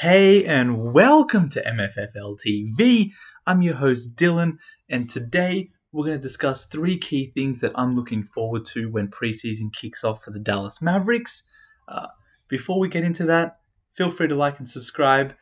Hey and welcome to MFFLtv. I'm your host Dylan, and today we're going to discuss 3 key things that I'm looking forward to when preseason kicks off for the Dallas Mavericks. Before we get into that, feel free to like and subscribe.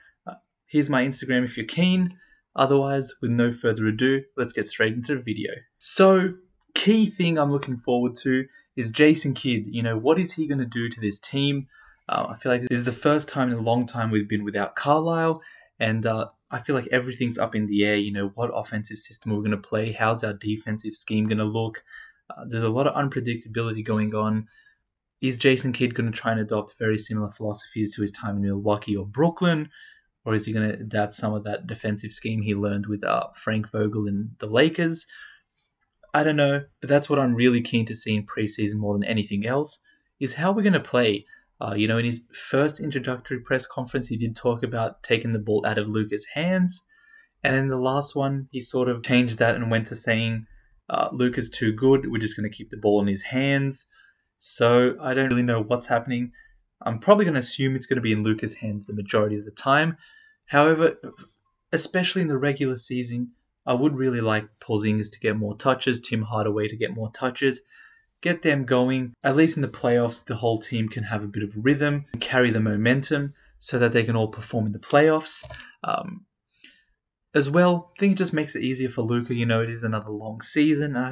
Here's my Instagram if you're keen. Otherwise, with no further ado, let's get straight into the video. So, key thing I'm looking forward to is Jason Kidd. What is he going to do to this team? I feel like this is the first time in a long time we've been without Carlisle, and I feel like everything's up in the air. What offensive system we're going to play, how's our defensive scheme going to look. There's a lot of unpredictability going on. Is Jason Kidd going to try and adopt very similar philosophies to his time in Milwaukee or Brooklyn, or is he going to adapt some of that defensive scheme he learned with Frank Vogel in the Lakers? I don't know, but that's what I'm really keen to see in preseason more than anything else, is how we're going to play. In his first introductory press conference, he did talk about taking the ball out of Luka's hands. And in the last one, he sort of changed that and went to saying, Luka's too good, we're just going to keep the ball in his hands. So I don't really know what's happening. I'm probably going to assume it's going to be in Luka's hands the majority of the time. However, especially in the regular season, I would really like Porzingis to get more touches, Tim Hardaway to get more touches. Get them going. At least in the playoffs, the whole team can have a bit of rhythm, carry the momentum so that they can all perform in the playoffs. As well, I think it just makes it easier for Luka. It is another long season. And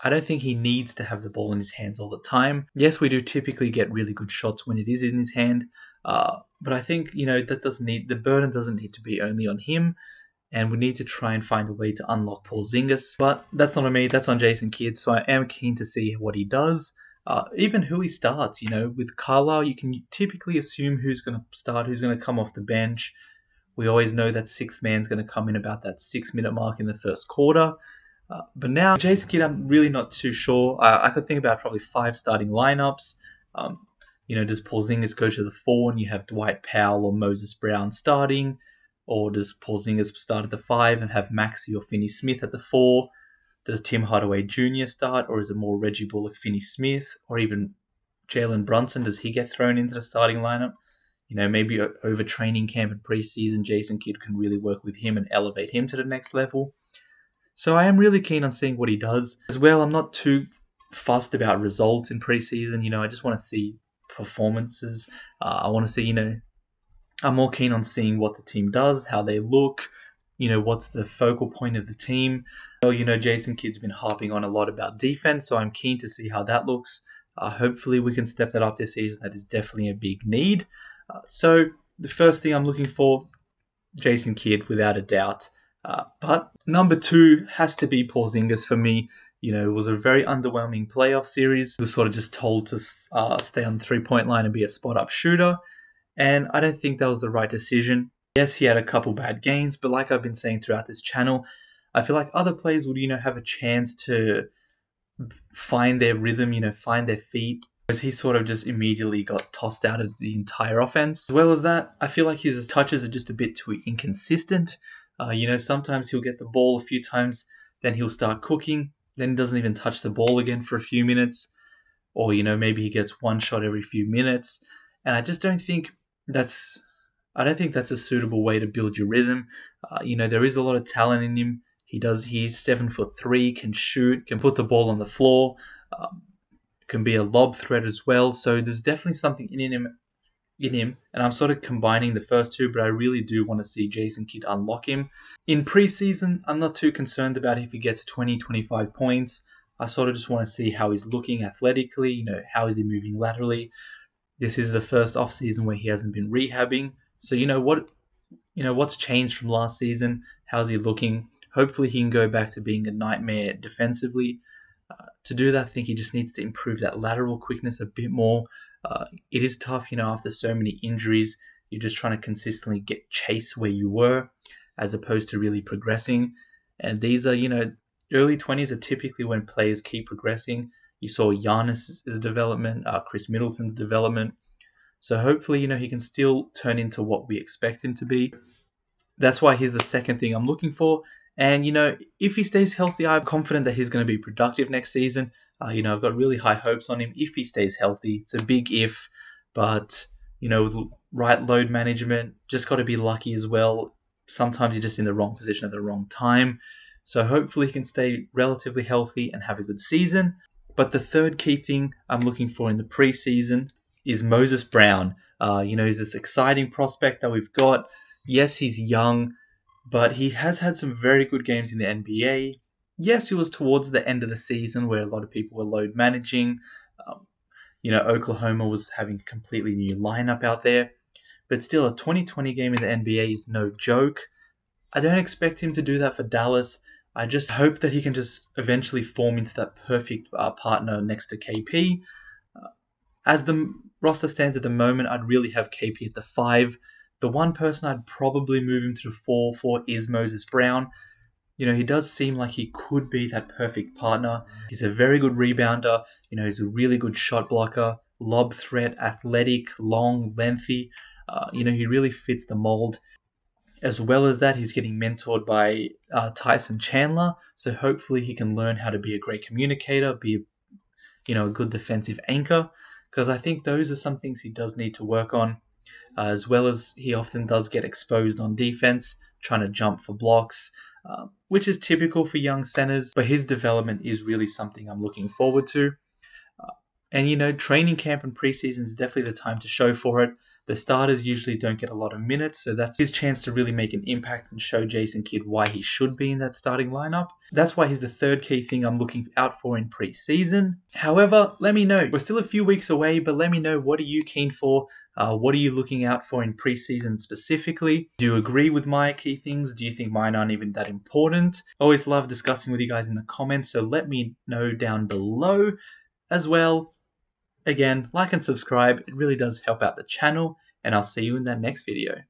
I don't think he needs to have the ball in his hands all the time. Yes, we do typically get really good shots when it is in his hand. But I think, the burden doesn't need to be only on him. And we need to try and find a way to unlock Porzingis. But that's not on me, that's on Jason Kidd, so I am keen to see what he does. Even who he starts, with Carlisle, you can typically assume who's going to start, who's going to come off the bench. We always know that 6th man's going to come in about that 6-minute mark in the first quarter. But now, Jason Kidd, I'm really not too sure. I could think about probably 5 starting lineups. Does Porzingis go to the 4 and you have Dwight Powell or Moses Brown starting? Or does Porzingis start at the 5 and have Maxey or Finney Smith at the 4? Does Tim Hardaway Jr. start, or is it more Reggie Bullock, Finney Smith, or even Jalen Brunson? Does he get thrown into the starting lineup? Maybe over training camp and preseason, Jason Kidd can really work with him and elevate him to the next level. So I am really keen on seeing what he does. As well, I'm not too fussed about results in preseason. I just want to see performances. I want to see, I'm more keen on seeing what the team does, how they look, what's the focal point of the team. Well, Jason Kidd's been harping on a lot about defense, so I'm keen to see how that looks. Hopefully we can step that up this season. That is definitely a big need. So the first thing I'm looking for, Jason Kidd, without a doubt. But number 2 has to be Porzingis for me. It was a very underwhelming playoff series. He was sort of just told to stay on the 3-point line and be a spot-up shooter. And I don't think that was the right decision. Yes, he had a couple bad games, but like I've been saying throughout this channel, I feel like other players would, have a chance to find their rhythm, find their feet. Whereas he sort of just immediately got tossed out of the entire offense. As well as that, I feel like his touches are just a bit too inconsistent. Sometimes he'll get the ball a few times, then he'll start cooking, then he doesn't even touch the ball again for a few minutes. Or, maybe he gets one shot every few minutes. And I just don't think that's a suitable way to build your rhythm. There is a lot of talent in him. He's 7'3", can shoot, can put the ball on the floor, can be a lob threat as well. So there's definitely something in him. And I'm sort of combining the first 2, but I really do want to see Jason Kidd unlock him. In preseason, I'm not too concerned about if he gets 20, 25 points. I sort of just want to see how he's looking athletically, how is he moving laterally. This is the first off-season where he hasn't been rehabbing. So what's changed from last season? How's he looking? Hopefully he can go back to being a nightmare defensively. To do that, I think he just needs to improve that lateral quickness a bit more. It is tough, after so many injuries. You're just trying to consistently chase where you were as opposed to really progressing. And these are, early 20s are typically when players keep progressing. You saw Giannis's development, Chris Middleton's development. So hopefully, he can still turn into what we expect him to be. That's why he's the second thing I'm looking for. And, if he stays healthy, I'm confident that he's going to be productive next season. I've got really high hopes on him if he stays healthy. It's a big if, but, right load management. Just got to be lucky as well. Sometimes you're just in the wrong position at the wrong time. So hopefully he can stay relatively healthy and have a good season. But the third key thing I'm looking for in the preseason is Moses Brown. He's this exciting prospect that we've got. Yes, he's young, but he has had some very good games in the NBA. Yes, it was towards the end of the season where a lot of people were load managing. Um, Oklahoma was having a completely new lineup out there. But still, a 2020 game in the NBA is no joke. I don't expect him to do that for Dallas. I just hope that he can just eventually form into that perfect partner next to KP. As the roster stands at the moment, I'd really have KP at the 5. The one person I'd probably move him to the 4 for is Moses Brown. He does seem like he could be that perfect partner. He's a very good rebounder. He's a really good shot blocker, lob threat, athletic, long, lengthy. He really fits the mold. As well as that, he's getting mentored by Tyson Chandler. So hopefully he can learn how to be a great communicator, be a good defensive anchor. Because I think those are some things he does need to work on. As well as he often does get exposed on defense, trying to jump for blocks, which is typical for young centers. But his development is really something I'm looking forward to. And training camp and preseason is definitely the time to show for it. The starters usually don't get a lot of minutes, so that's his chance to really make an impact and show Jason Kidd why he should be in that starting lineup. That's why he's the third key thing I'm looking out for in preseason. However, let me know. We're still a few weeks away, but let me know, what are you keen for? What are you looking out for in preseason specifically? Do you agree with my key things? Do you think mine aren't even that important? Always love discussing with you guys in the comments, so let me know down below as well. Again, like and subscribe, it really does help out the channel, and I'll see you in that next video.